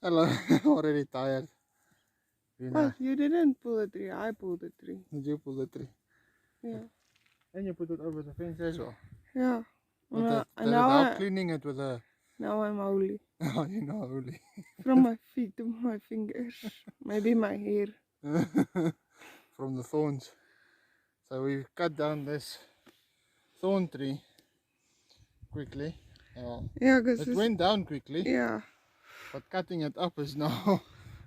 Hello, already tired. What? You didn't pull the tree. I pulled the tree. Did you pull the tree? Yeah. And you put it over the fence as well? Yeah. Did it help cleaning it with a... Now I'm holy. Oh, you know, holy. From my feet to my fingers. Maybe my hair. From the thorns. So we cut down this thorn tree quickly. Yeah, because it went down quickly. Yeah. But cutting it up is now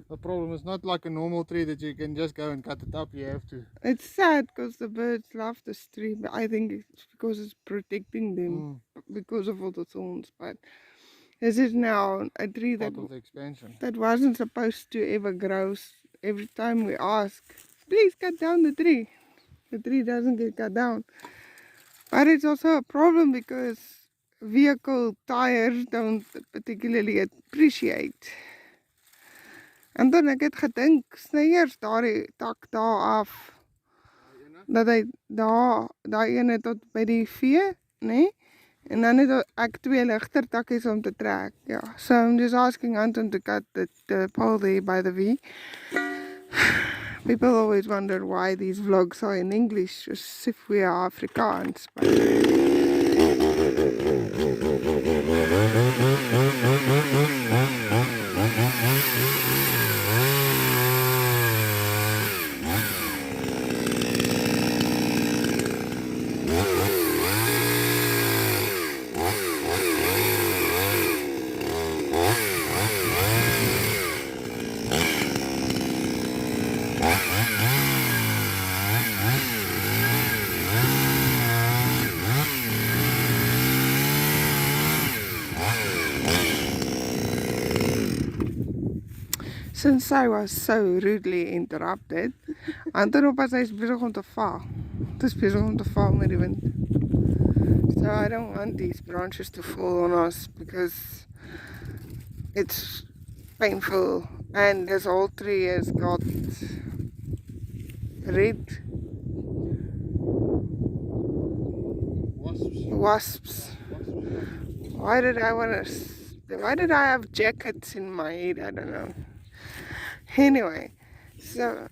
the problem. Is not like a normal tree that you can just go and cut it up. You have to. It's sad because the birds love this tree, but I think it's because it's protecting them because of all the thorns. But this is now a tree that Part of the expansion. That wasn't supposed to ever grow. Every time we ask, please cut down the tree doesn't get cut down. But it's also a problem because vehicle tires don't particularly appreciate. En toen ek het gedink, sny eers daardie tak daar af. Dat hy daai ene tot by die vee, nee? En dan het ek twee ligter takkies om te trek. Ja. So I'm just asking Anton to cut the pole there by the V. People always wonder why these vlogs are in English, as if we are Afrikaans. Since I was so rudely interrupted, Anton op as hy's besig om te val. Dit is besig om te val met die wind. So I don't want these branches to fall on us because it's painful, and this whole tree has got red wasps. Why did I have jackets in my head? I don't know. Anyway, so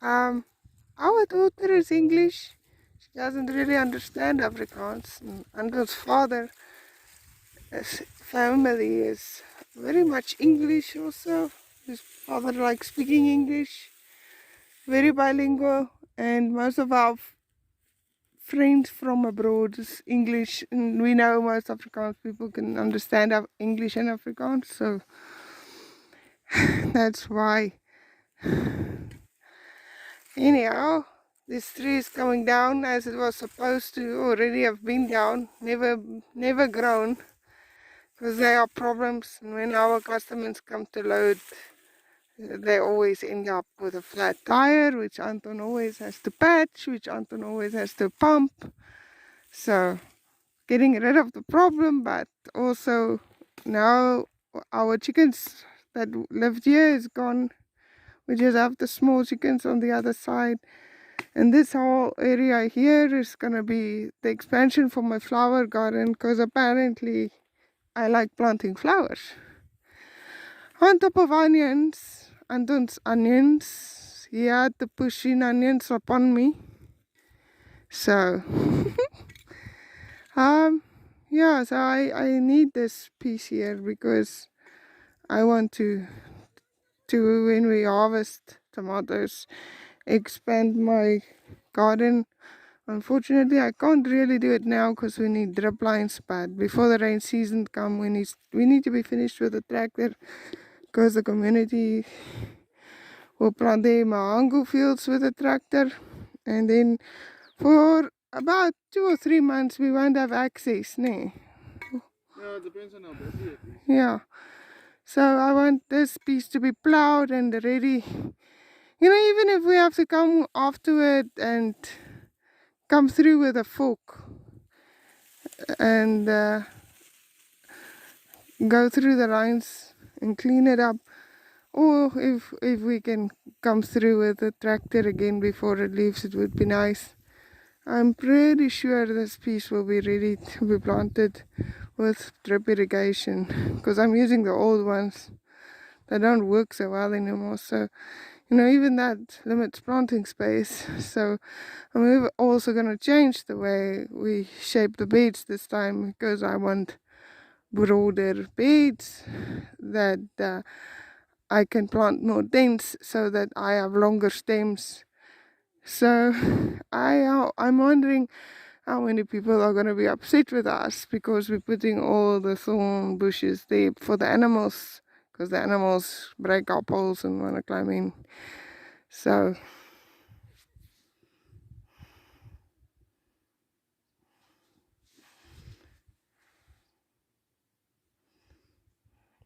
our daughter is English. She doesn't really understand Afrikaans. Anton's father, his family is very much English also. His father likes speaking English, very bilingual, and most of our friends from abroad is English, and we know most Afrikaans people can understand English and Afrikaans, so that's why. Anyhow, this tree is coming down as it was supposed to already have been down, never grown, because there are problems, and when our customers come to load, they always end up with a flat tire, which Anton always has to patch, which Anton always has to pump. So getting rid of the problem, but also now our chickens that lived here is gone. We just have the small chickens on the other side, and this whole area here is gonna be the expansion for my flower garden, because apparently I like planting flowers. On top of onions, Anton's onions, he had to push in onions upon me. So yeah, so I need this piece here because I want to when we harvest tomatoes, expand my garden. Unfortunately, I can't really do it now because we need drip lines, but before the rain season comes, we need to be finished with the tractor, because the community will plant their mango fields with a tractor, and then for about 2 or 3 months we won't have access, nee. Yeah, it depends on how busy it is. Yeah. So I want this piece to be plowed and ready. You know, even if we have to come after it and come through with a fork and go through the lines and clean it up, or if we can come through with the tractor again before it leaves, it would be nice. I'm pretty sure this piece will be ready to be planted with drip irrigation, because I'm using the old ones. They don't work so well anymore, so even that limits planting space. So I'm also going to change the way we shape the beds this time, because I want broader beds that I can plant more dense, so that I have longer stems. So I'm wondering how many people are going to be upset with us because we're putting all the thorn bushes there for the animals, because the animals break our poles and want to climb in. So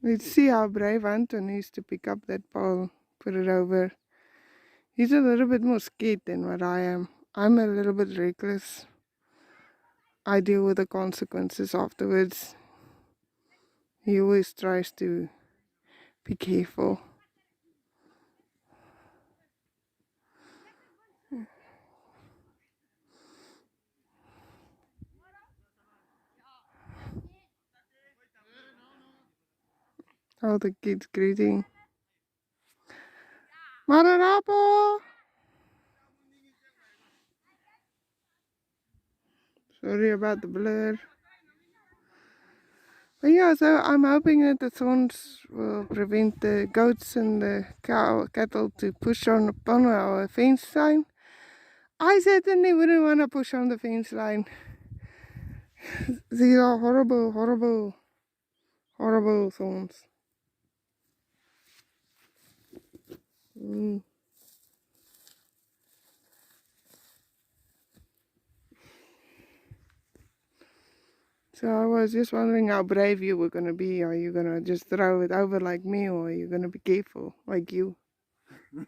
let's see how brave Anton is to pick up that pole, put it over. He's a little bit more scared than what I am. I'm a little bit reckless. I deal with the consequences afterwards. He always tries to be careful. All the kids greeting. Mararapo! Sorry about the blur. But yeah, so I'm hoping that the thorns will prevent the goats and the cattle to push upon our fence line. I certainly wouldn't want to push on the fence line. These are horrible, horrible, horrible thorns. So I was just wondering how brave you were going to be. Are you going to just throw it over like me, or are you going to be careful like you? Well,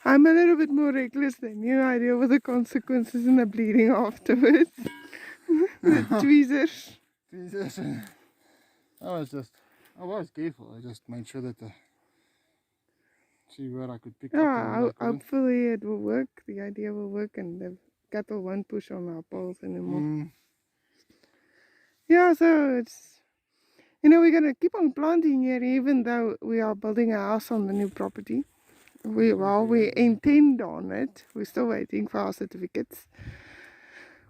I'm a little bit more reckless than you. I deal with the consequences and the bleeding afterwards. The tweezers. Jesus. I was careful. I just made sure that see where I could pick up. Yeah, hopefully it will work. The idea will work, and the cattle won't push on our poles anymore. Yeah, so it's, we're going to keep on planting here, even though we are building a house on the new property. We intend on it. We're still waiting for our certificates,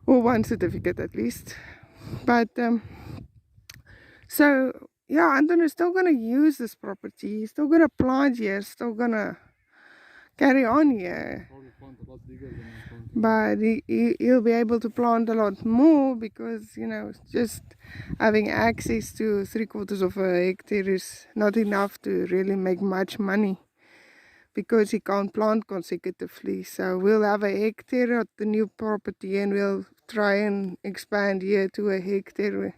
or one certificate at least. But so yeah, Anton is still gonna use this property. He's still gonna plant here. Still gonna carry on here. Probably plant a lot bigger than I'm planting. But he'll be able to plant a lot more, because just having access to 3/4 of a hectare is not enough to really make much money, because he can't plant consecutively. So we'll have a hectare at the new property, and we'll try and expand here to a hectare.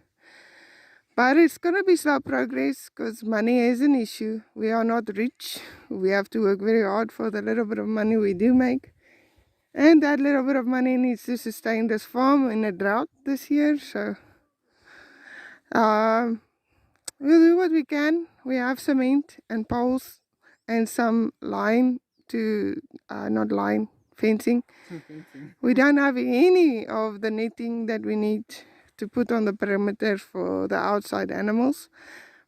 But it's going to be slow progress, because money is an issue. We are not rich. We have to work very hard for the little bit of money we do make. And that little bit of money needs to sustain this farm in a drought this year. So we'll do what we can. We have cement and poles and some line to, not line, fencing. We don't have any of the netting that we need to put on the perimeter for the outside animals.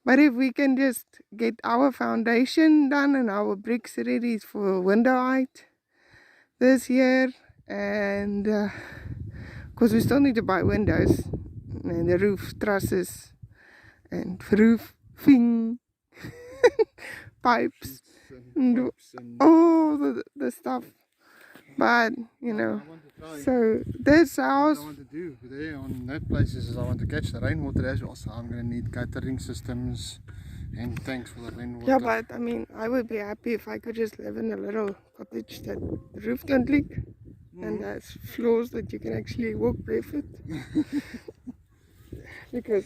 But if we can just get our foundation done and our bricks ready for window height this year, and because we still need to buy windows and the roof trusses and roofing pipes and all the stuff. But so this house, What I want to do there on that place is I want to catch the rainwater as well. So I'm going to need guttering systems and tanks for the rainwater. yeah, but I mean, I would be happy if I could just live in a little cottage that the roof don't leak and has floors that you can actually walk barefoot. Because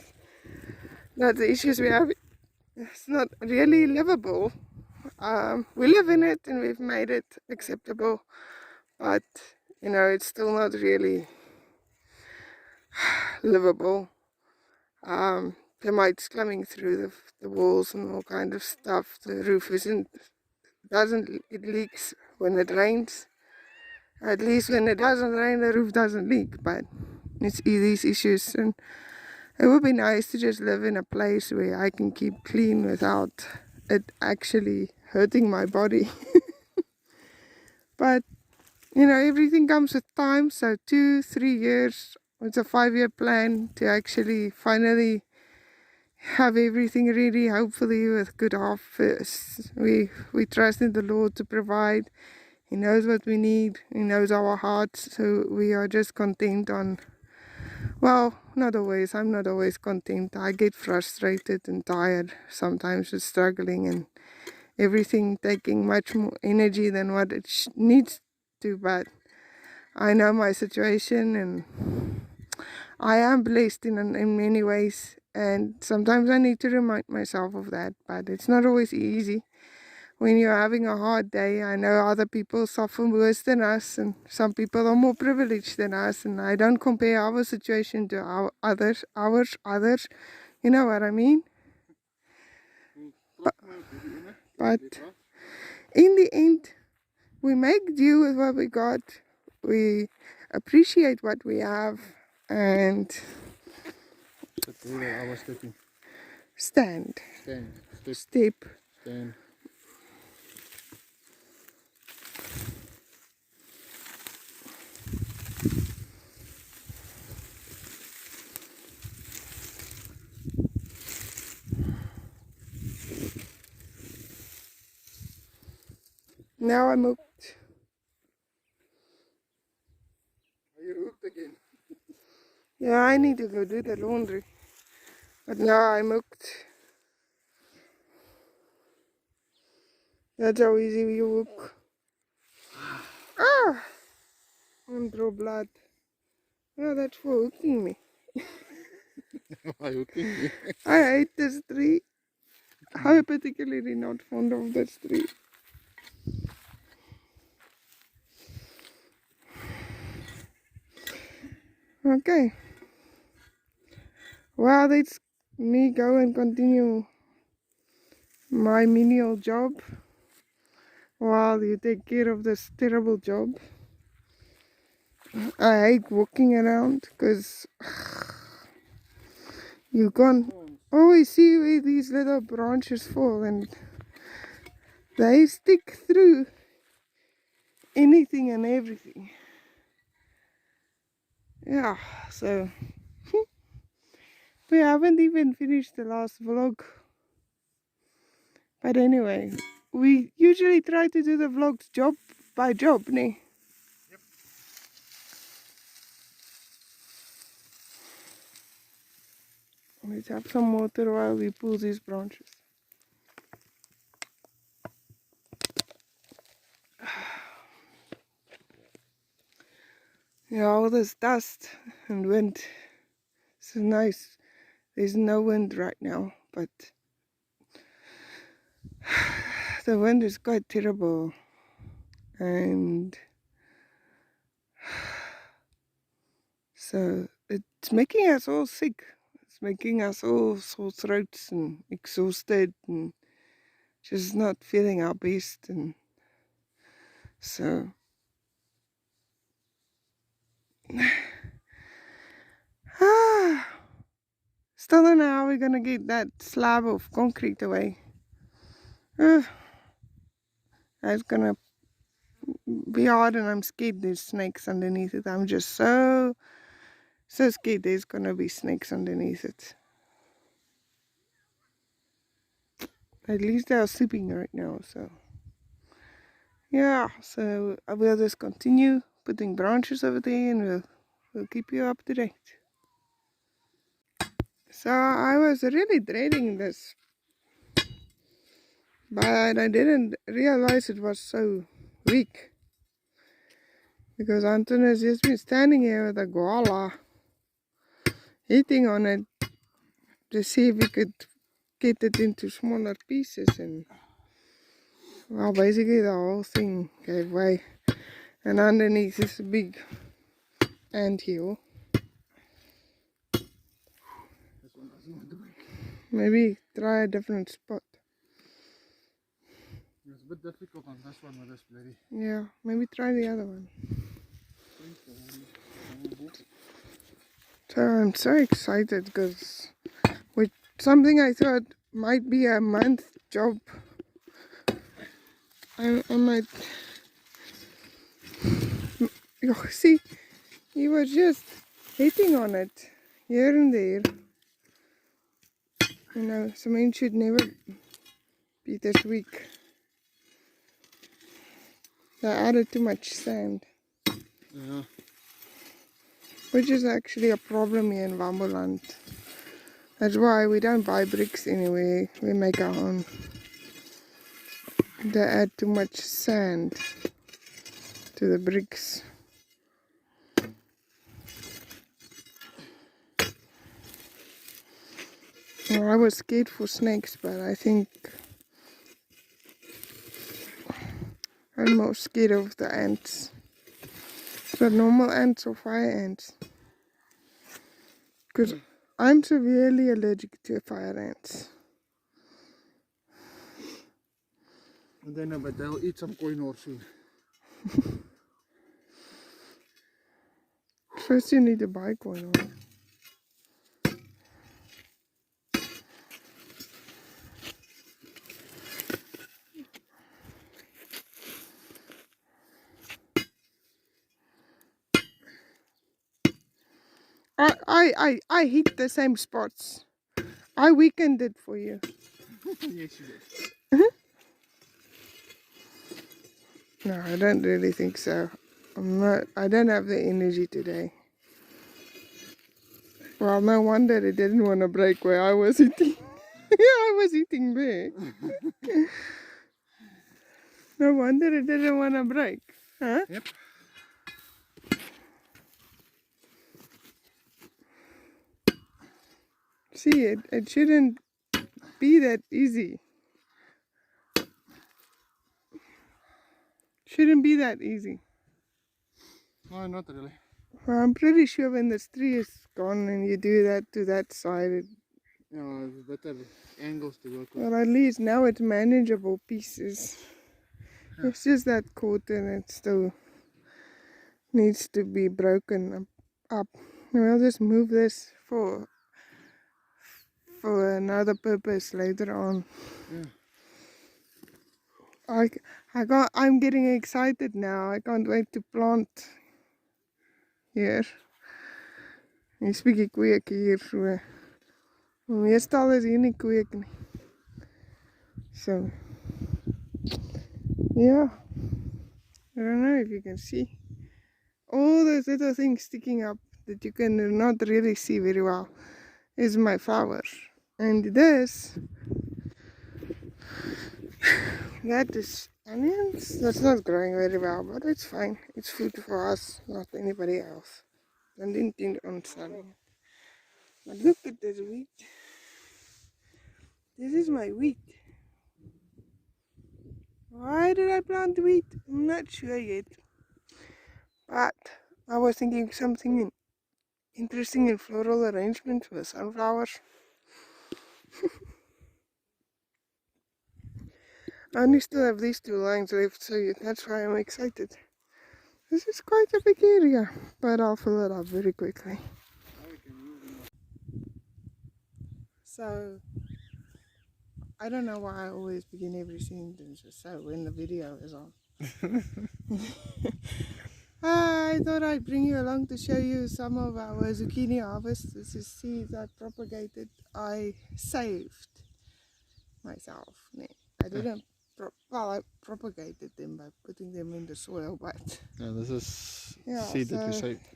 that's the issues we have. It's not really livable. We live in it and we've made it acceptable, but it's still not really livable. Termites coming through the walls and all kind of stuff. The roof it leaks when it rains. At least when it doesn't rain, the roof doesn't leak, but it's these issues. And It would be nice to just live in a place where I can keep clean without it actually hurting my body. But, you know, everything comes with time. So 2-3 years, it's a 5-year plan to actually finally have everything ready, hopefully with good harvest. We trust in the Lord to provide. He knows what we need. He knows our hearts. So we are just content on, well, not always. I'm not always content. I get frustrated and tired sometimes with struggling and everything taking much more energy than what it needs to. But I know my situation and I am blessed in many ways. And sometimes I need to remind myself of that. But it's not always easy. When you're having a hard day, I know other people suffer worse than us, and some people are more privileged than us, and I don't compare our situation to others. You know what I mean? But in the end, we make do with what we got. We appreciate what we have, and stand. Step. Stand. Now I'm hooked. Are you hooked again? Yeah, I need to go do the laundry. But now I'm hooked. That's how easy you hook. Ah! And draw blood. Yeah, that's for hooking me. Why hooking me? I hate this tree. I'm particularly not fond of this tree. Okay. Well, let's me go and continue my menial job while you take care of this terrible job. I hate walking around because you can't always see where these little branches fall and they stick through anything and everything. Yeah, so we haven't even finished the last vlog. But anyway, we usually try to do the vlogs job by job, ne? Yep. Let's have some water while we pull these branches. Yeah, all this dust and wind. It's nice. There's no wind right now, but the wind is quite terrible. And so it's making us all sick. It's making us all sore throats and exhausted and just not feeling our best. And so still don't know how we're gonna get that slab of concrete away. It's gonna be hard, and I'm scared there's snakes underneath it. I'm just so scared there's gonna be snakes underneath it. At least they are sleeping right now, so yeah. So I will just continue putting branches over there, and we'll keep you up to date. So I was really dreading this, but I didn't realize it was so weak, because Anton has just been standing here with a koala, hitting on it to see if we could get it into smaller pieces, and well, basically the whole thing gave way, and underneath is a big anthill. This one doesn't want to work. Maybe try a different spot. It's a bit difficult on this one with this bloody. Yeah, maybe try the other one. So I'm so excited because with something I thought might be a month job, I might. Oh, see, he was just hitting on it here and there. You know, cement should never be this weak. They added too much sand. Yeah. Which is actually a problem here in Wambeland. That's why we don't buy bricks anyway. We make our own. They add too much sand to the bricks. Well, I was scared for snakes, but I think I'm more scared of the ants. The normal ants or fire ants. Because I'm severely allergic to fire ants. I don't know, but they'll eat some coin or soon. First you need to buy coin or. I hit the same spots. I weakened it for you. Yes, you did. No, I don't really think so. I don't have the energy today. Well, no wonder it didn't want to break where I was eating. I was eating there. No wonder it didn't want to break. Huh? Yep. See, it shouldn't be that easy. Shouldn't be that easy. No, not really. Well, I'm pretty sure when this tree is gone and you do that to that side, Yeah, better angles to work with. well, at least now it's manageable pieces. Yeah. It's just that quarter and it still needs to be broken up. We'll just move this for another purpose later on. Yeah. I'm getting excited now. I can't wait to plant hier. Hier's 'n bietjie kweek hier so. Meestal is hier nie kweek nie. So, yeah. I don't know if you can see. All those little things sticking up that you can not really see very well is my flower. And this, that is onions. That's not growing very well, but it's fine. It's food for us, not anybody else. I didn't intend on selling it. But look at this wheat. This is my wheat. Why did I plant wheat? I'm not sure yet. But I was thinking something interesting in floral arrangement for the sunflowers. I only still have these 2 lines left, so that's why I'm excited. This is quite a big area, but I'll fill it up very quickly. So, I don't know why I always begin every sentence with so when the video is on. I thought I'd bring you along to show you some of our zucchini harvest. This is seeds I propagated. I saved myself. I didn't, I propagated them by putting them in the soil, but Yeah, this is seed that we saved.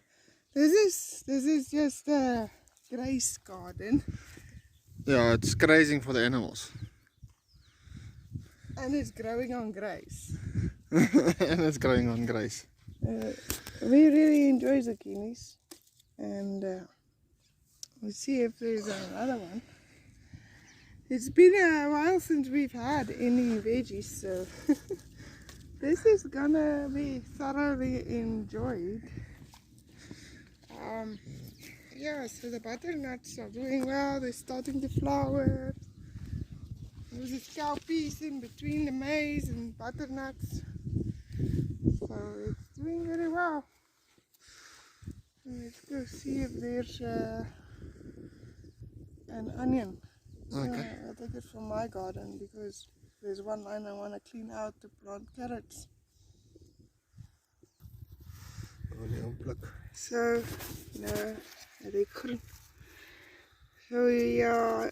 This is just a grace garden. Yeah, it's grazing for the animals. And it's growing on grace. And it's growing on grace. We really enjoy zucchinis. And let's see if there's another one. It's been a while since we've had any veggies, so this is gonna be thoroughly enjoyed. Yeah, so the butternuts are doing well. They're starting to flower. There's a scalp piece in between the maize and butternuts, so it's doing very well. Let's go see if there's an onion. Okay. I'll take it from my garden because there's one line I want to clean out to plant carrots. So, no, they couldn't. So we are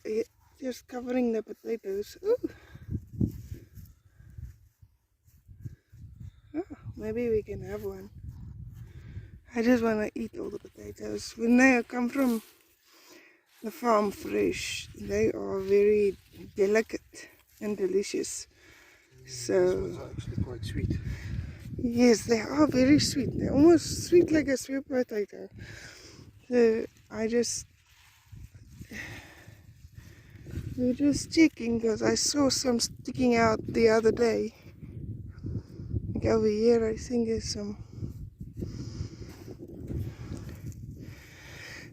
just covering the potatoes. Ooh. Oh, maybe we can have one. I just want to eat all the potatoes. When they come from the farm fresh, they are very delicate and delicious. So these ones are actually quite sweet. yes, they are very sweet. They're almost sweet like a sweet potato. So we're just checking because I saw some sticking out the other day. Like over here, I think there's some.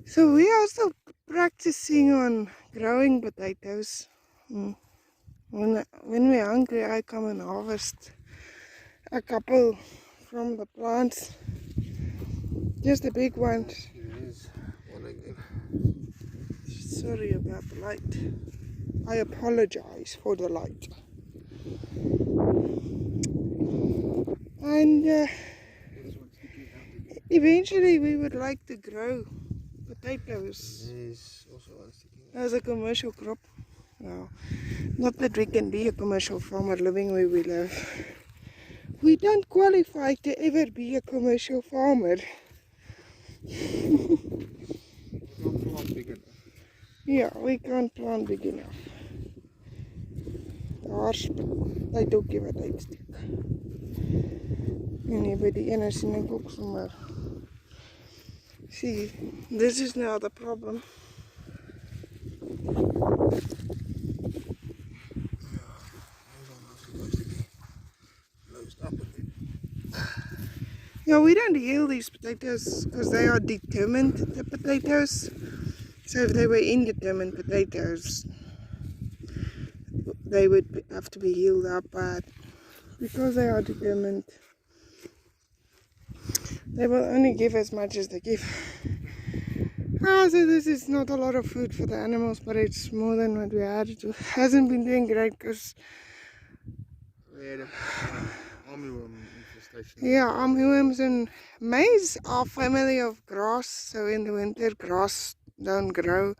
So we are still practicing on growing potatoes. When we're hungry, I come and harvest a couple from the plants. Just the big ones. There's one again. Sorry about the light. I apologize for the light. And eventually we would like to grow potatoes There's also one sticking out. as a commercial crop. Well, not that we can be a commercial farmer living where we live. We don't qualify to ever be a commercial farmer. Not plant big enough. Yeah, we can't plant big enough. Daar's potato wat uitsteek. En hier by die ene sien ek ook sommer. See, this is now the problem. Yeah, we don't heal these potatoes because they are determined, the potatoes. So if they were indeterminate potatoes, they would have to be healed up, but because they are determined, they will only give as much as they give. So this is not a lot of food for the animals, but it's more than what we had. It hasn't been doing great because We had a armyworm infestation. yeah, armyworms and maize are family of grass, so in the winter grass don't grow,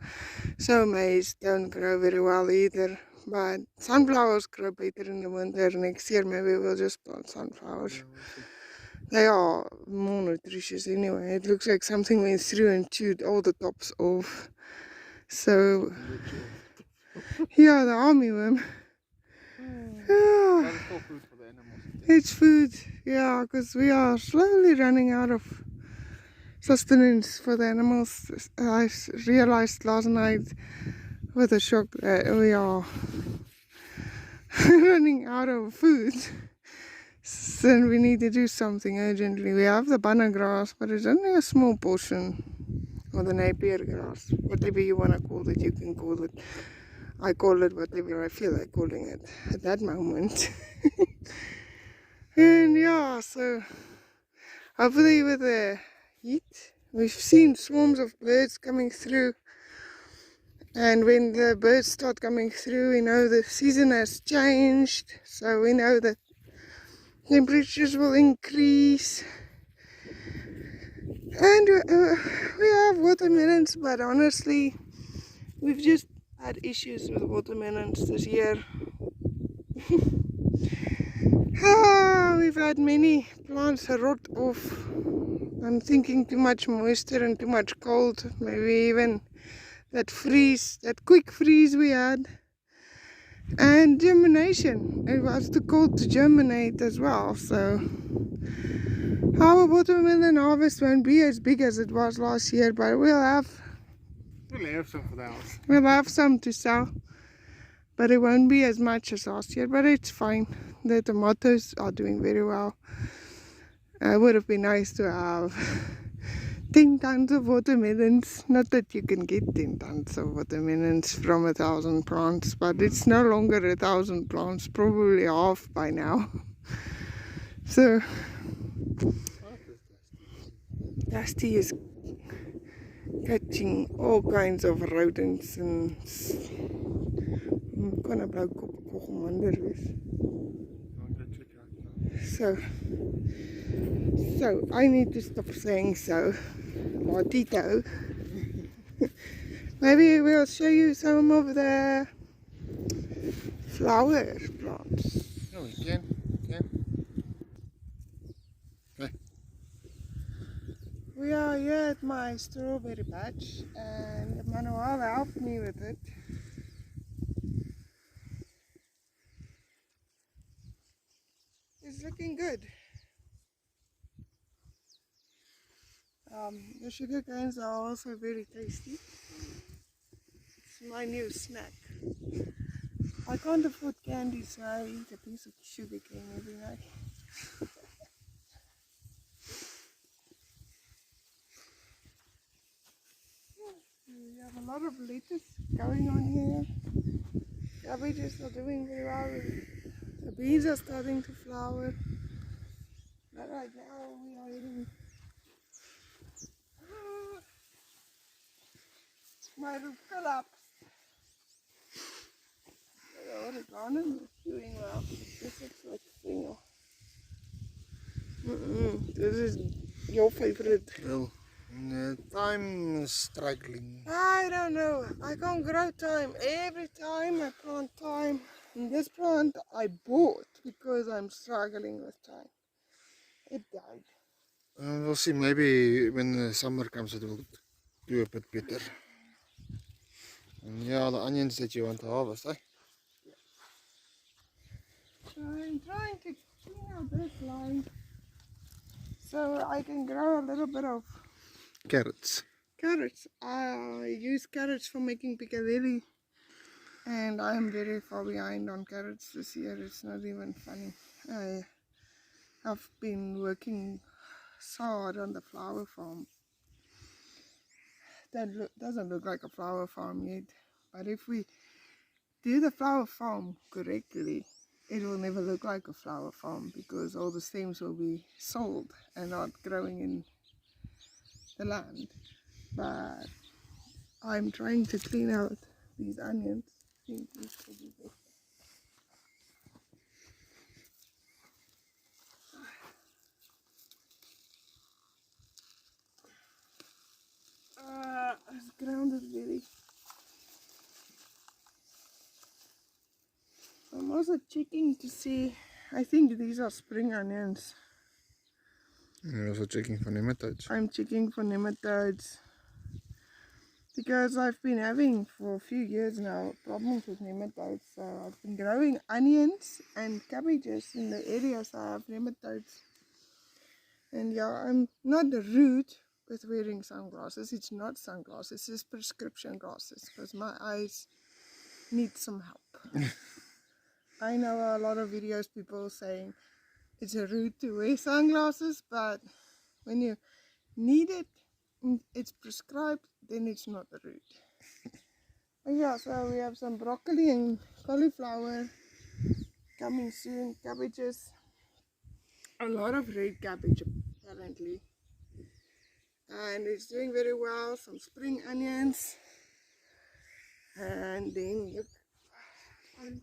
so maize don't grow very well either. But sunflowers grow better in the winter. Next year maybe we'll just plant sunflowers. Yeah, we'll see. They are more nutritious anyway. It looks like something went through and chewed all the tops off. So yeah, the armyworm. That's still food for the animals. It's food, yeah, because we are slowly running out of sustenance for the animals. I realized last night with a shock that we are running out of food. So we need to do something urgently. We have the banana grass, but it's only a small portion, or the Napier grass, whatever you want to call it, you can call it. I call it whatever I feel like calling it at that moment. And yeah, so hopefully with the heat, we've seen swarms of birds coming through. And when the birds start coming through, we know the season has changed. So we know that temperatures will increase. And we have watermelons, but honestly, we've just had issues with watermelons this year. We've had many plants rot off. I'm thinking too much moisture and too much cold. Maybe even that quick freeze we had. And germination. It was too cold to germinate as well. So our watermelon harvest won't be as big as it was last year, but we'll have some for the house. We'll have some to sell, but it won't be as much as last year, but it's fine. The tomatoes are doing very well. It would have been nice to have 10 tons of watermelons. Not that you can get 10 tons of watermelons from 1,000 plants, but it's no longer 1,000 plants, probably half by now. So, Dusty is catching all kinds of rodents and kan 'n blou kop koggelmander wees. So I need to stop saying so. Tito. Maybe we'll show you some of the flower plants. No, we can. Okay. We are here at my strawberry patch and Manuel helped me with it. It's looking good. The sugar canes are also very tasty. It's my new snack. I can't afford candy, so I eat a piece of sugar cane every night. We have a lot of lettuce going on here. Cabbages are doing very well. The beans are starting to flower. But right now we are eating. My roof collapsed. The garden is doing well. This looks like spring. This is your favorite. Well, I'm struggling. I don't know. I can't grow thyme. Every time I plant thyme. And this plant I bought because I'm struggling with thyme. It died. We'll see. Maybe when the summer comes, it will do a bit better. And yeah, the onions that you want to harvest, eh? So I'm trying to clean out this line so I can grow a little bit of Carrots. carrots. I use carrots for making piccadilly and I am very far behind on carrots this year. It's not even funny. I have been working so hard on the flower farm. That doesn't look like a flower farm yet, but if we do the flower farm correctly, it will never look like a flower farm because all the stems will be sold and not growing in the land. But I'm trying to clean out these onions. I think these will be better. This ground is really. I'm also checking to see. I think these are spring onions. You're also checking for nematodes. I'm checking for nematodes because I've been having for a few years now problems with nematodes. So I've been growing onions and cabbages in the areas I have nematodes. And yeah, I'm not rude with wearing sunglasses. It's not sunglasses, it's prescription glasses because my eyes need some help. I know a lot of videos people saying it's rude to wear sunglasses, but when you need it, it's prescribed, then it's not rude. But yeah, so we have some broccoli and cauliflower coming soon, cabbages, a lot of red cabbage apparently, and it's doing very well. Some spring onions, and then look, I'm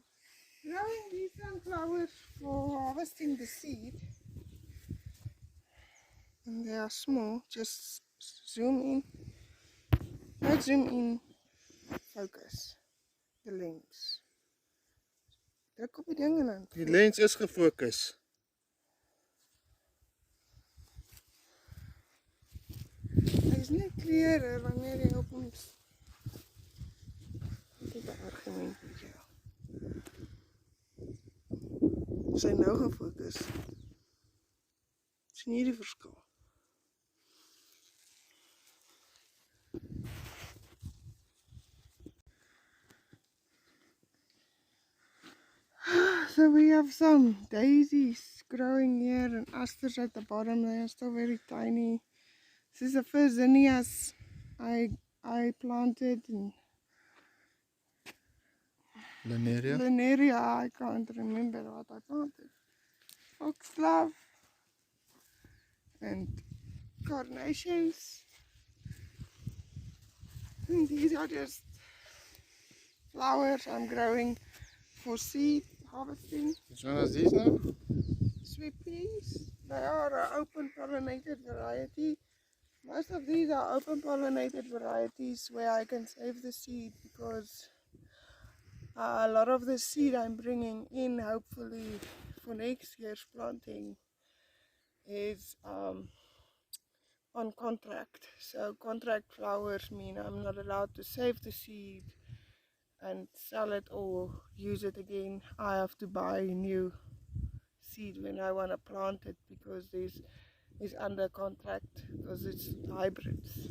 growing these sunflowers for harvesting the seed. And they are small. Just zoom in. Not zoom in. Focus. The lens. Druk op die ding en dan. Die lens is gefokus. Hy is net kleurder wanneer jy op hom. Dit is 'n argument met jou. Is hy nou gefokus? Sien jy die verskil? So we have some daisies growing here and asters at the bottom. They are still very tiny. This is the first zinnias I planted in Lineria. I can't remember what I planted. Foxglove and carnations. These are just flowers I'm growing for seed harvesting. Which one is these now? Sweet peas, they are an open pollinated variety. Most of these are open pollinated varieties where I can save the seed because a lot of the seed I'm bringing in hopefully for next year's planting is on contract. So contract flowers mean I'm not allowed to save the seed and sell it or use it again. I have to buy new seed when I want to plant it because this is under contract because it's hybrids.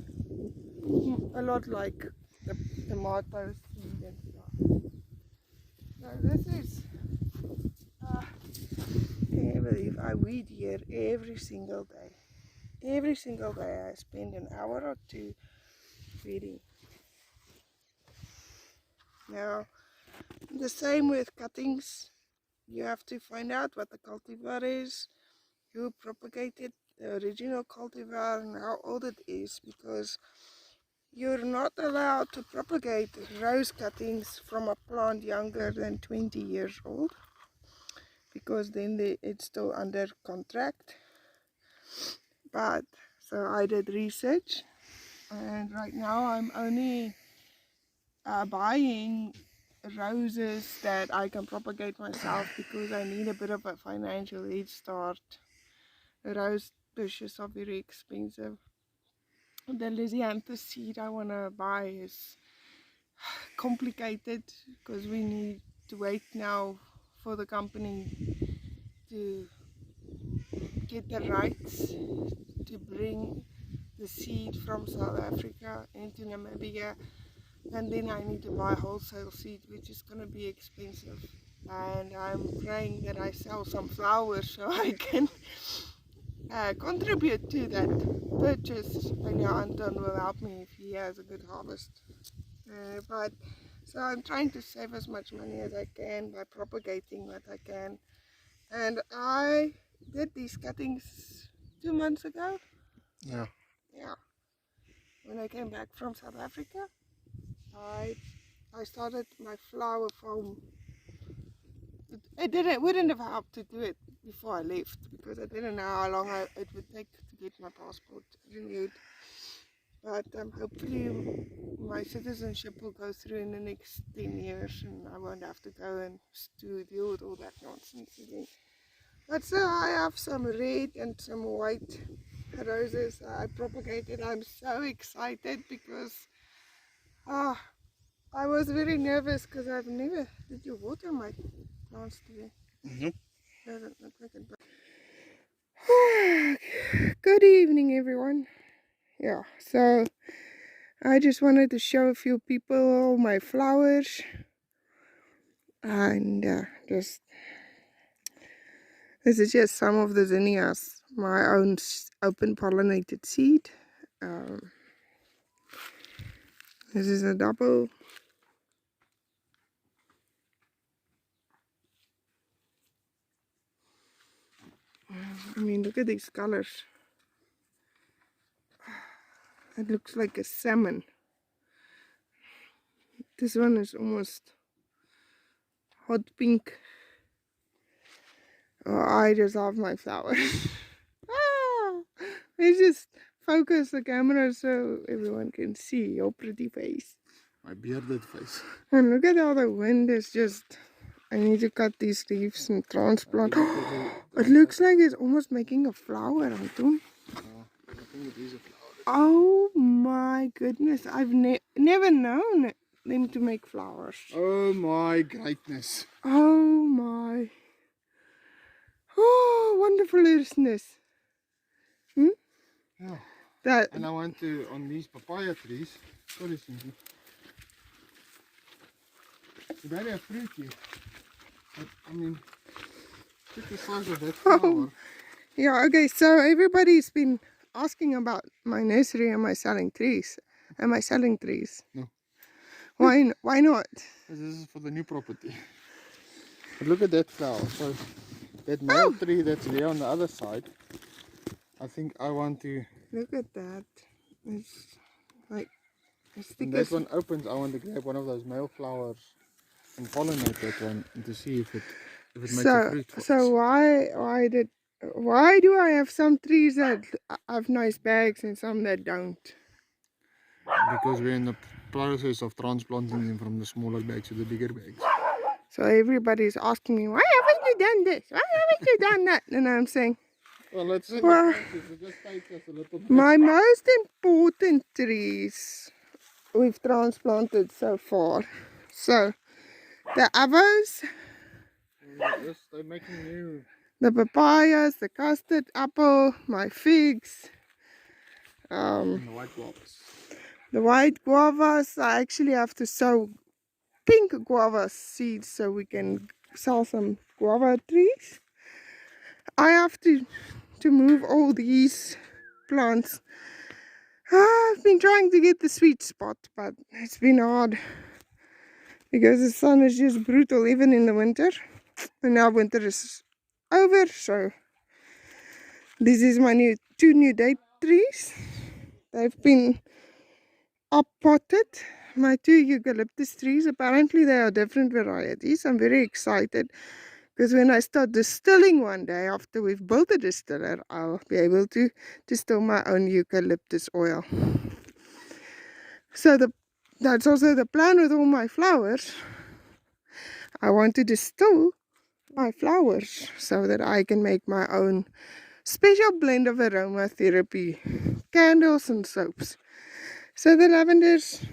A lot like the tomato seed and stuff. So this is, can you believe I weed here every single day. Every single day I spend an hour or two weeding. Now, the same with cuttings. You have to find out what the cultivar is, who propagated the original cultivar and how old it is, because you're not allowed to propagate rose cuttings from a plant younger than 20 years old, because then it's still under contract. But so I did research, and right now I'm only buying roses that I can propagate myself because I need a bit of a financial head start. Rose bushes are very expensive. The Lysianthus seed I want to buy is complicated because we need to wait now for the company to get the rights to bring the seed from South Africa into Namibia, and then I need to buy wholesale seed, which is going to be expensive. And I'm praying that I sell some flowers so I can contribute to that purchase. I know Anton will help me if he has a good harvest. But so I'm trying to save as much money as I can by propagating what I can. And I did these cuttings 2 months ago. Yeah. Yeah. When I came back from South Africa, I started my flower farm. Wouldn't have helped to do it before I left because I didn't know how long it would take to get my passport renewed. But hopefully my citizenship will go through in the next 10 years and I won't have to go and deal with all that nonsense again. But so I have some red and some white roses I propagated. I'm so excited because I was very nervous because I've never... Did you water my plants today? Nope. Doesn't look like it. But good evening, everyone. Yeah, so I just wanted to show a few people my flowers and this is just some of the zinnias, my own open pollinated seed. This is a double. I mean, look at these colors. It looks like a salmon. This one is almost hot pink. Oh, I just love my flowers. Let's just focus the camera so everyone can see your pretty face. My bearded face. And look at how the wind is just... I need to cut these leaves and transplant. It looks like it's almost making a flower, Anton. I think it is a flower. Oh my goodness, I've never known them to make flowers. Oh my greatness. Oh my. Oh, wonderfulousness. Yeah. That. And I want to, on these papaya trees, sorry Cindy, they don't have fruit yet. But I mean, look at the size of that flower. Oh. Yeah, okay, so everybody's been asking about my nursery. Am I selling trees? Am I selling trees? No. Why not? This is for the new property. But look at that flower. So that male tree that's there on the other side, I think I want to... Look at that. It's like When that one opens, I want to grab one of those male flowers and pollinate that one and to see if it makes a fruit for us. Why do I have some trees that have nice bags and some that don't? Because we're in the process of transplanting them from the smaller bags to the bigger bags. So everybody's asking me, why haven't you done this? Why haven't you done that? And I'm saying, Well, it's in well, the process. It just takes us a little bit. my most important trees we've transplanted so far. So the avos, Yes, they're making new. the papayas, the custard apple, my figs, The white guavas. the white guavas. I actually have to sow pink guava seeds so we can sell some guava trees. I have to move all these plants. I've been trying to get the sweet spot, but it's been hard because the sun is just brutal even in the winter. And now winter is over, so this is my two new date trees. They've been up potted. My two eucalyptus trees, apparently they are different varieties. I'm very excited because when I start distilling one day after we've built a distiller, I'll be able to distill my own eucalyptus oil. So that's also the plan with all my flowers. I want to distill my flowers so that I can make my own special blend of aromatherapy candles and soaps. So the lavenders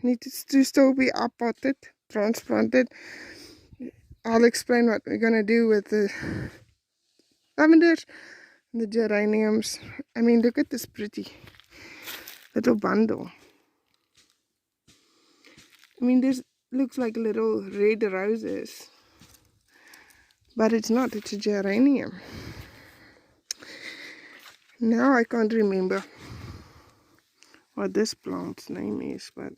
need to still be up-potted, transplanted. I'll explain what we're going to do with the lavenders and the geraniums. I mean, look at this pretty little bundle. I mean, this looks like little red roses, but it's not, it's a geranium. Now I can't remember what this plant's name is, but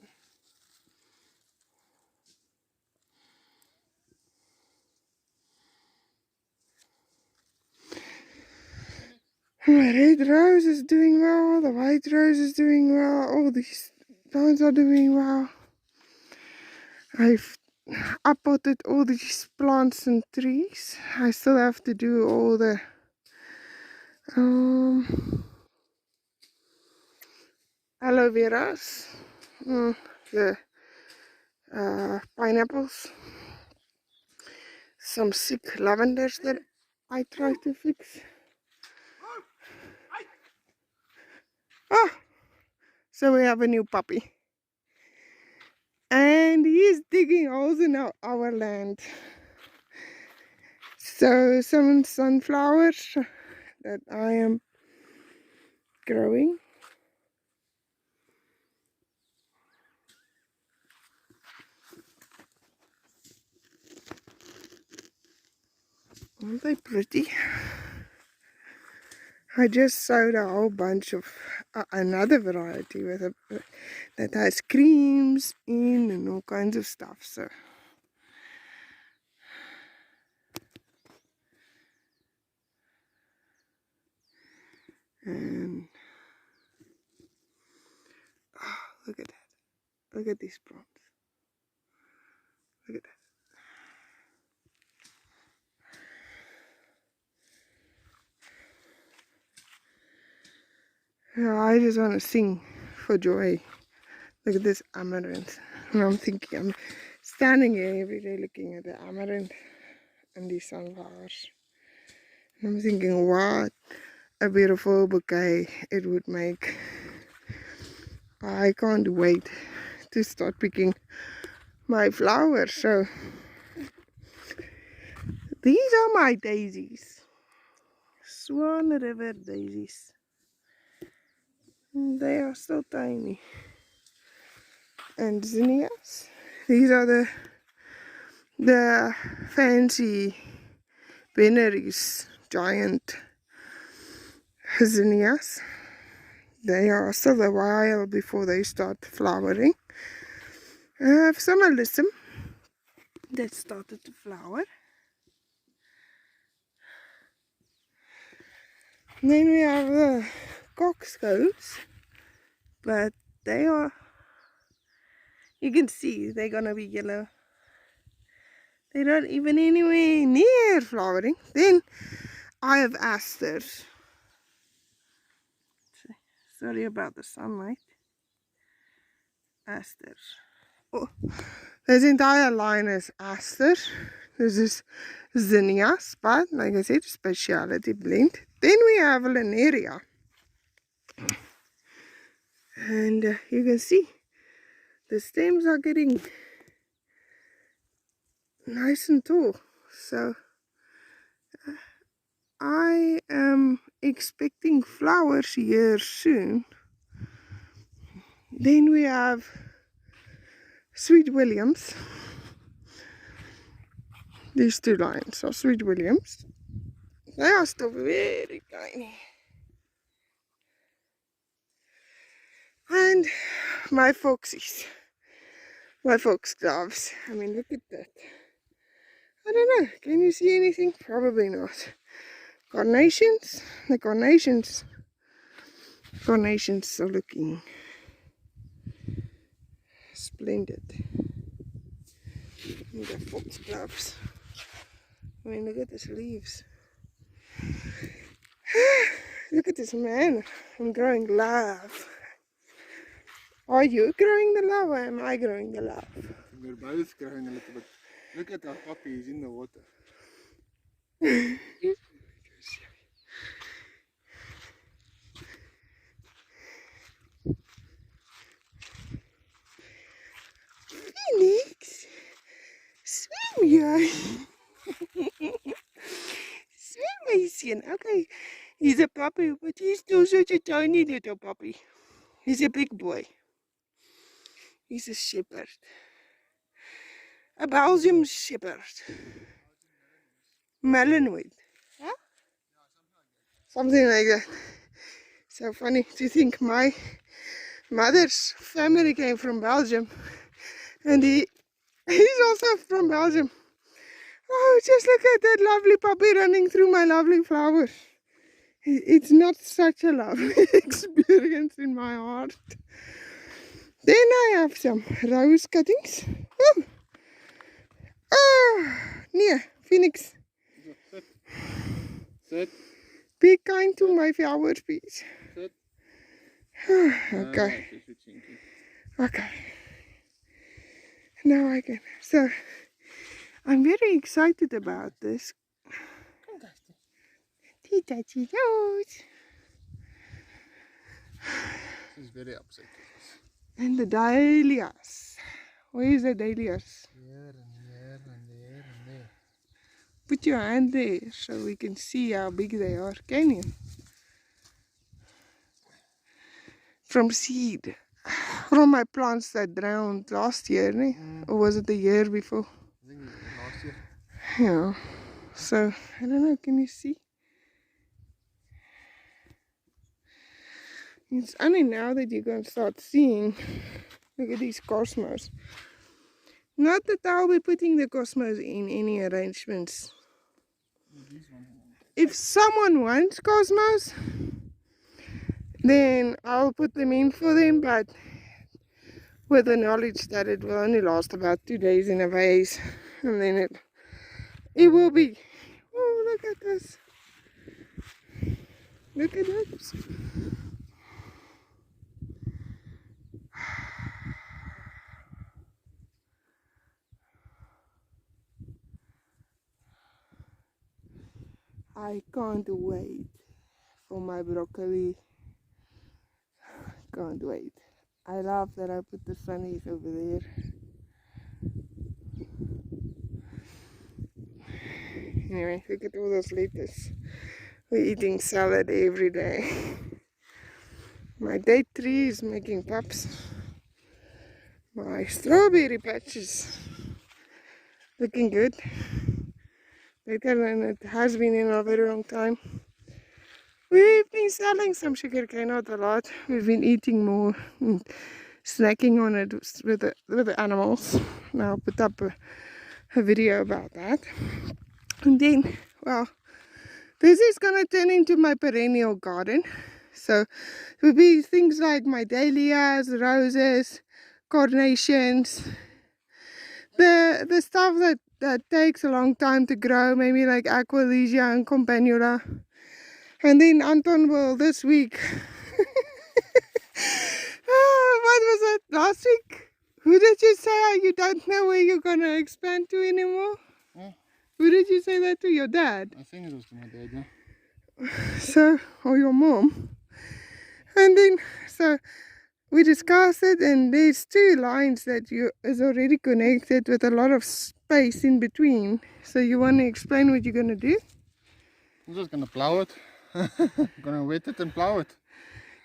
my red rose is doing well, the white rose is doing well, all these plants are doing well. I've uppotted all these plants and trees. I still have to do all the aloe veras, the pineapples, some sick lavenders that I try to fix. Oh, so we have a new puppy. And he's digging holes in our land. So some sunflowers that I am growing. Aren't they pretty? I just sowed a whole bunch of another variety with that has creams in and all kinds of stuff. So and oh, look at that! Look at these plants. Look at that. Yeah, I just want to sing for joy. Look at this amaranth. And I'm thinking, I'm standing here every day looking at the amaranth and these sunflowers. And I'm thinking, what a beautiful bouquet it would make. I can't wait to start picking my flowers. So these are my daisies. Swan River daisies. They are so tiny. And zinnias. These are the fancy Benaries giant zinnias. They are still a while before they start flowering. I have some alyssum that started to flower. And then we have the coxcombs, but they are You can see they're gonna be yellow. They're not even anywhere near flowering. Then I have asters. Sorry about the sunlight. Asters. Oh, this entire line is asters. This is zinnias, but like I said, speciality blend. Then we have Linaria. And you can see the stems are getting nice and tall. So I am expecting flowers here soon. Then we have Sweet Williams. These two lines are Sweet Williams. They are still very tiny. And my foxies. My foxgloves. I mean, look at that. I don't know. Can you see anything? Probably not. Carnations. The carnations are looking splendid. And the foxgloves. I mean, look at these leaves. Look at this man. I'm growing love. Are you growing the love or am I growing the love? We're both growing a little bit. Look at our puppy, he's in the water. Phoenix, swim here. Swim, my son. Okay, he's a puppy, but he's still such a tiny little puppy. He's a big boy. He's a shepherd. A Belgian shepherd. Malinois. Huh? Something like that. So funny to think my mother's family came from Belgium. And he's also from Belgium. Oh, just look at that lovely puppy running through my lovely flowers. It's not such a lovely experience in my heart. Then I have some rose cuttings. Oh, oh nee, Phoenix. Sit. Sit. Be kind to my flowers, please. Sit. Okay. Okay. Now I can. So, I'm very excited about this. Tita Rose. She's very upset. And the dahlias. Where is the dahlias? Here and here and there and there. Put your hand there so we can see how big they are. Can you? From seed. From my plants that drowned last year, ne? Or was it the year before? I think last year. Yeah. So, I don't know, can you see? It's only now that you're going to start seeing. Look at these cosmos. Not that I'll be putting the cosmos in any arrangements. If someone wants cosmos, then I'll put them in for them, but with the knowledge that it will only last about 2 days in a vase, and then it will be. Oh, look at this. Look at this. I can't wait for my broccoli. Can't wait. I love that I put the sunnies over there. Anyway, look at all those lettuce. We're eating salad every day. My date tree is making pups. My strawberry patches looking good. Better than it has been in a very long time. We've been selling some sugarcane, not a lot. We've been eating more and snacking on it with the animals. Now I'll put up a video about that. And then, well, this is going to turn into my perennial garden. So it will be things like my dahlias, roses, carnations, the stuff that takes a long time to grow, maybe like Aqualesia and Campanula. And then Anton will this week. What was it last week? Who did you say you don't know where you're gonna expand to anymore? Yeah. Who did you say that to? Your dad? I think it was to my dad, yeah. So, or your mom. And then, so we discussed it, and there's 2 lines that is already connected with a lot of space in between. So you want to explain what you're gonna do? I'm just gonna plow it. Gonna wet it and plow it.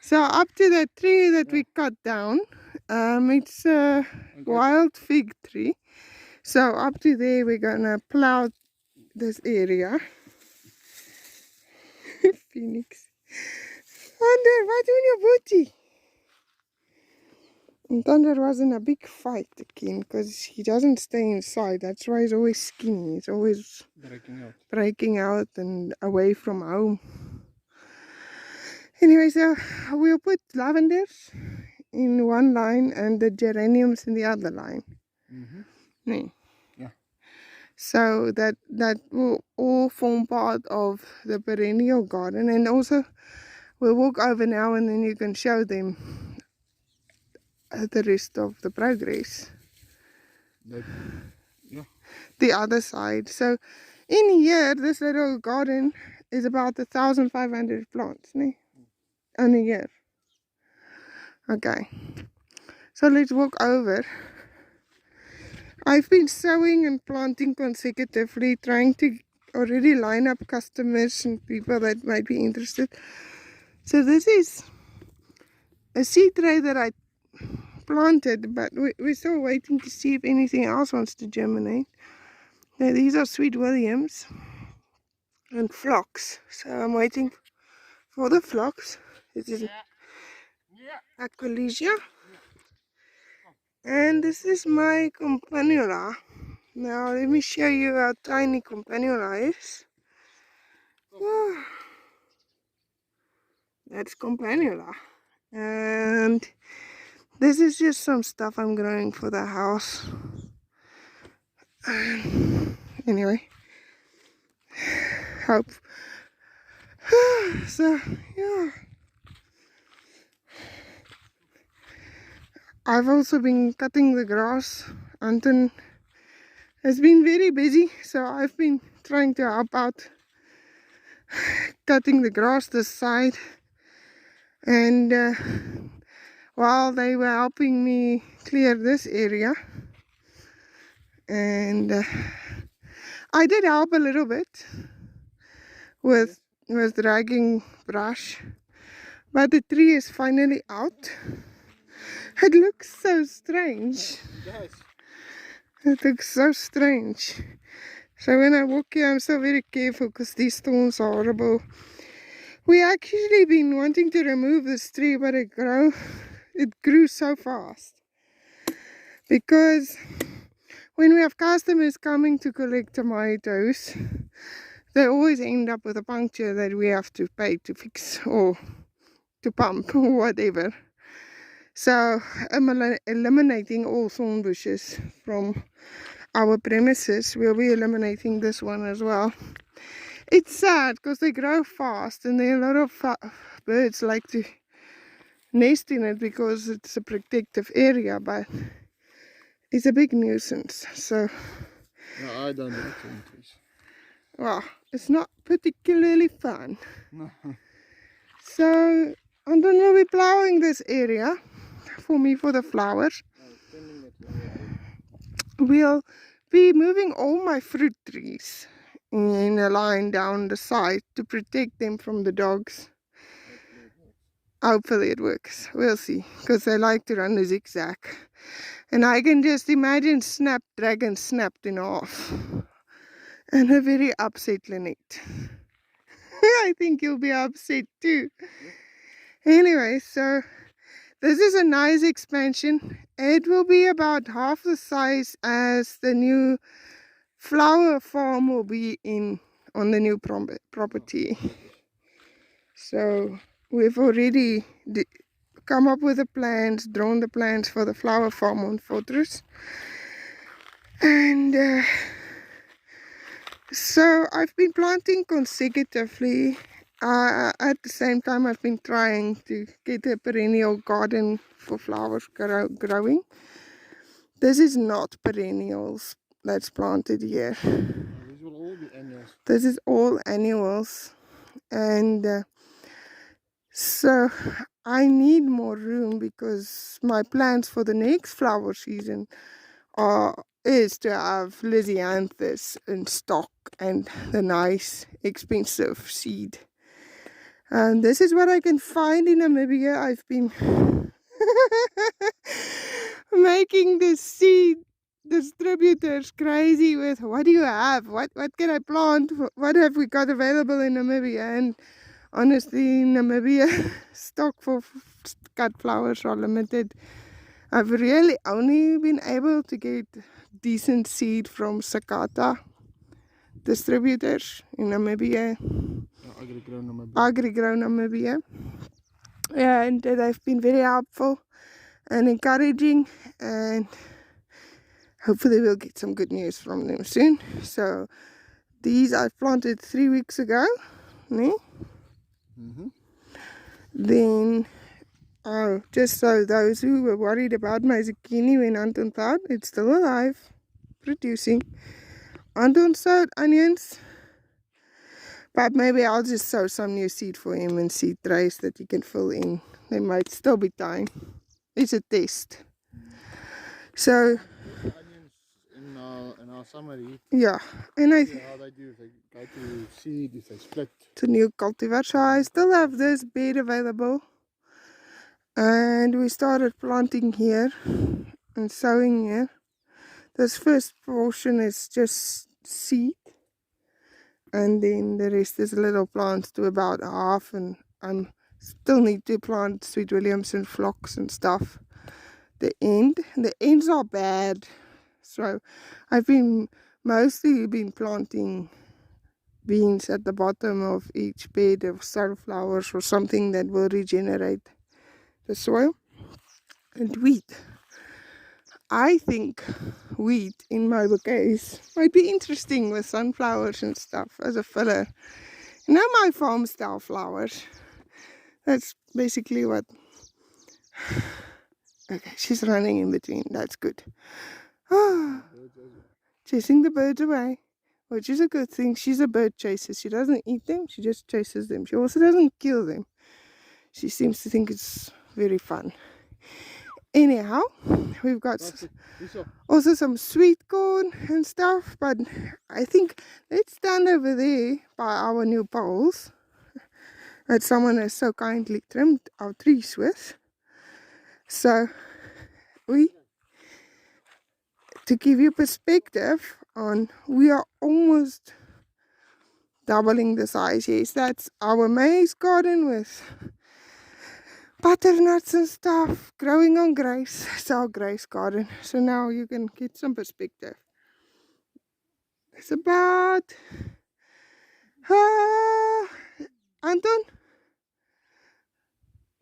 So up to that tree that we cut down, it's a wild fig tree. So up to there we're gonna plow this area. Phoenix. Thunder, what doing your booty? And Thunder was in a big fight again because he doesn't stay inside. That's why he's always skinny. He's always breaking out and away from home. Anyway, so we'll put lavenders in one line and the geraniums in the other line. Nee. Yeah. So that will all form part of the perennial garden. And also we'll walk over now and then you can show them the rest of the progress. Yeah. The other side. So in here, this little garden is about 1,500 plants, nee? In a year. Okay. So let's walk over. I've been sowing and planting consecutively, trying to already line up customers and people that might be interested. So this is a seed tray that I planted, but we're still waiting to see if anything else wants to germinate. Now these are Sweet Williams and phlox. So I'm waiting for the phlox. This is Aqualesia. And this is my Campanula. Now let me show you how tiny Campanula is. Oh, that's Campanula. And this is just some stuff I'm growing for the house. Anyway, hope. So yeah, I've also been cutting the grass. Anton has been very busy, so I've been trying to help out cutting the grass this side. And while they were helping me clear this area, and I did help a little bit with dragging brush, but the tree is finally out. It looks so strange. It looks so strange. So when I walk here, I'm so very careful because these thorns are horrible. We actually been wanting to remove this tree, but it grew so fast. Because when we have customers coming to collect tomatoes, they always end up with a puncture that we have to pay to fix or to pump or whatever. So I'm eliminating all thorn bushes from our premises. We'll be eliminating this one as well. It's sad because they grow fast and there are a lot of birds like to nest in it because it's a protective area, but it's a big nuisance. So No, I don't like trees. Well, it's not particularly fun. No. So I'm going to be plowing this area for me for the flowers. We'll be moving all my fruit trees in a line down the side to protect them from the dogs. Hopefully it works. We'll see, because they like to run the zigzag. And I can just imagine Snapdragon snapped in half. And a very upset Lynette. I think you'll be upset too. Anyway, so this is a nice expansion. It will be about half the size as the new flower farm will be on the new property. So we've already come up with the plans, drawn the plans for the flower farm on Fortress. And so I've been planting consecutively. At the same time, I've been trying to get a perennial garden for flowers growing. This is not perennials that's planted here. These will all be annuals. This is all annuals. And so I need more room because my plans for the next flower season is to have Lysianthus in stock and the nice expensive seed. And this is what I can find in Namibia. I've been making the seed distributors crazy with what do you have? What can I plant? What have we got available in Namibia? And honestly, Namibia stock for cut flowers are limited. I've really only been able to get decent seed from Sakata distributors in Namibia. Agri-Grow Namibia. And they've been very helpful and encouraging, and hopefully we'll get some good news from them soon. So these I planted 3 weeks ago. Then just so those who were worried about my zucchini when Anton thought it's still alive, producing. Anton sowed onions, but maybe I'll just sow some new seed for him and seed trays that he can fill in. There might still be time. It's a test. So in our summer heat. Yeah, and I How they do, if they go to seed, if they split. It's a new cultivar, so I still have this bed available. And we started planting here and sowing here. This first portion is just seed, and then the rest is little plants to about half, and I still need to plant Sweet Williamson phlox and stuff. The ends are bad, so I've mostly been planting beans at the bottom of each bed of sunflowers or something that will regenerate the soil. And wheat. I think wheat in my bouquets might be interesting with sunflowers and stuff as a filler. You know, my farm style flowers. That's basically what... Okay, she's running in between. That's good. Chasing the birds away, which is a good thing. She's a bird chaser. She doesn't eat them. She just chases them. She also doesn't kill them. She seems to think it's very fun. Anyhow, we've got also some sweet corn and stuff, but I think let's stand over there by our new poles that someone has so kindly trimmed our trees with. So to give you perspective on, we are almost doubling the size. Yes, that's our maize garden with butternuts and stuff growing on grace. It's our grace garden. So now you can get some perspective. It's about Anton,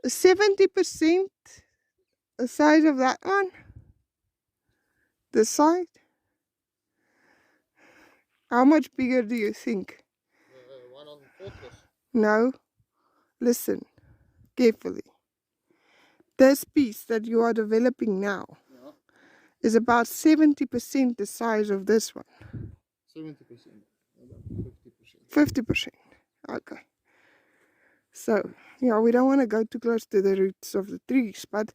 70% the size of that one. The side. How much bigger do you think? One on Fortress. No. Listen carefully. This piece that you are developing now is about 70% the size of this one. 70%. About 50%. 50%. Okay. So, yeah, we don't want to go too close to the roots of the trees, but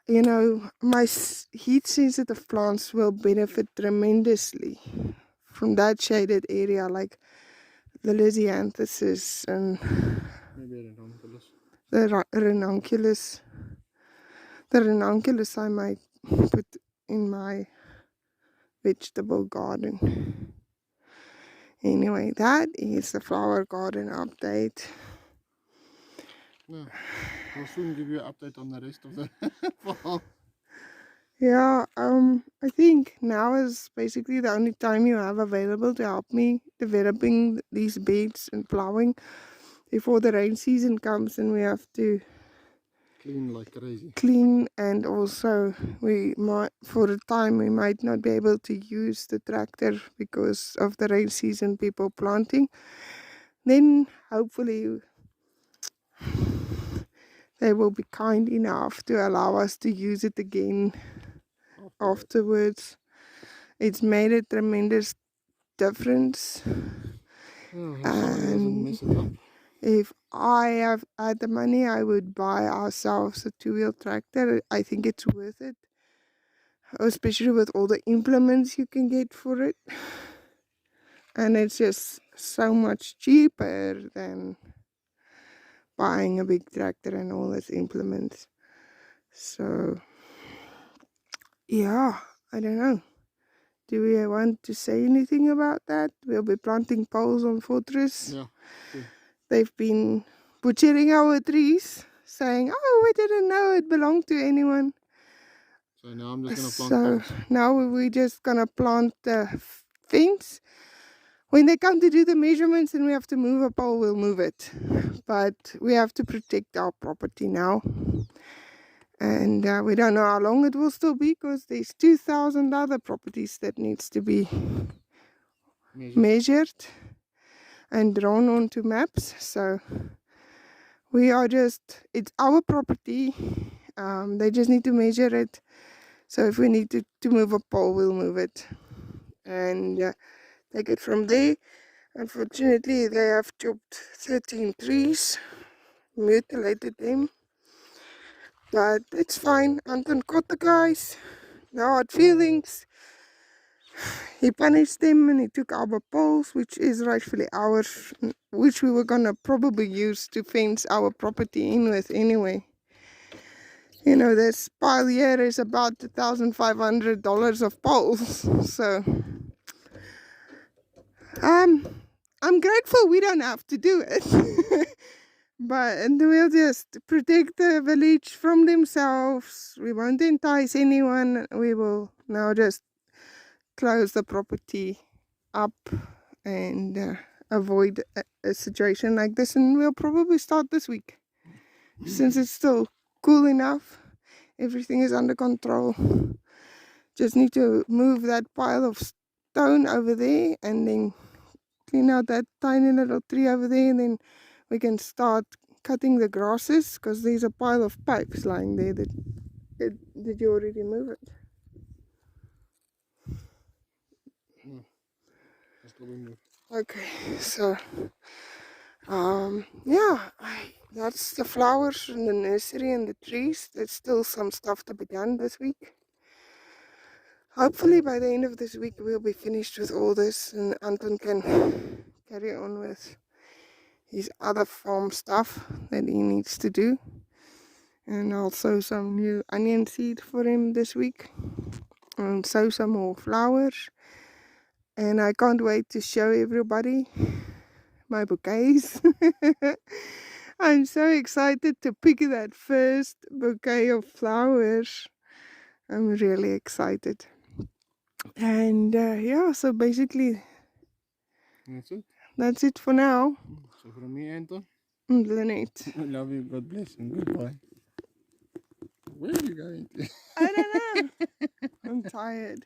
you know, my heat sensitive plants will benefit tremendously from that shaded area, like the Lysianthuses and Maybe ranunculus. the ranunculus. The ranunculus I might put in my vegetable garden. Anyway, that is the flower garden update. No, we'll soon give you an update on the rest of the farm. Yeah, I think now is basically the only time you have available to help me developing these beds and plowing before the rain season comes and we have to clean like crazy. clean, and also we might, for a time, we might not be able to use the tractor because of the rain season, people planting. Then hopefully they will be kind enough to allow us to use it again afterwards. It's made a tremendous difference. Yeah, as long as it doesn't mess it up. If I have had the money, I would buy ourselves a two-wheel tractor. I think it's worth it, especially with all the implements you can get for it. And it's just so much cheaper than buying a big tractor and all its implements. So, yeah, I don't know. Do we want to say anything about that? We'll be planting poles on Fortress. Yeah. Cool. They've been butchering our trees, saying, oh, we didn't know it belonged to anyone. So now I'm just gonna plant poles. Now we're just gonna plant the fence. When they come to do the measurements and we have to move a pole, we'll move it. But we have to protect our property now. And we don't know how long it will still be, because there's 2,000 other properties that needs to be measured and drawn onto maps. So we are just, it's our property. They just need to measure it. So if we need to move a pole, we'll move it and take it from there. Unfortunately, they have chopped 13 trees, mutilated them. But it's fine. Anton caught the guys. No hard feelings. He punished them and he took our poles, which is rightfully ours, which we were gonna probably use to fence our property in with anyway. You know, this pile here is about $1,500 of poles. So I'm grateful we don't have to do it. But and we'll just protect the village from themselves. We won't entice anyone. We will now just close the property up and avoid a situation like this. And we'll probably start this week, since it's still cool enough. Everything is under control. Just need to move that pile of stone over there and then clean out that tiny little tree over there, and then we can start cutting the grasses, because there's a pile of pipes lying there. Did you already move it? No, that's what we move. Okay, so yeah, that's the flowers in the nursery and the trees. There's still some stuff to be done this week. Hopefully by the end of this week we'll be finished with all this and Anton can carry on with his other farm stuff that he needs to do. And I'll sow some new onion seed for him this week and sow some more flowers. And I can't wait to show everybody my bouquets. I'm so excited to pick that first bouquet of flowers. I'm really excited. And yeah, so basically That's it. That's it for now. So from me, Anton. And Lynette. I love you. God bless and goodbye. Where are you going to? I don't know. I'm tired.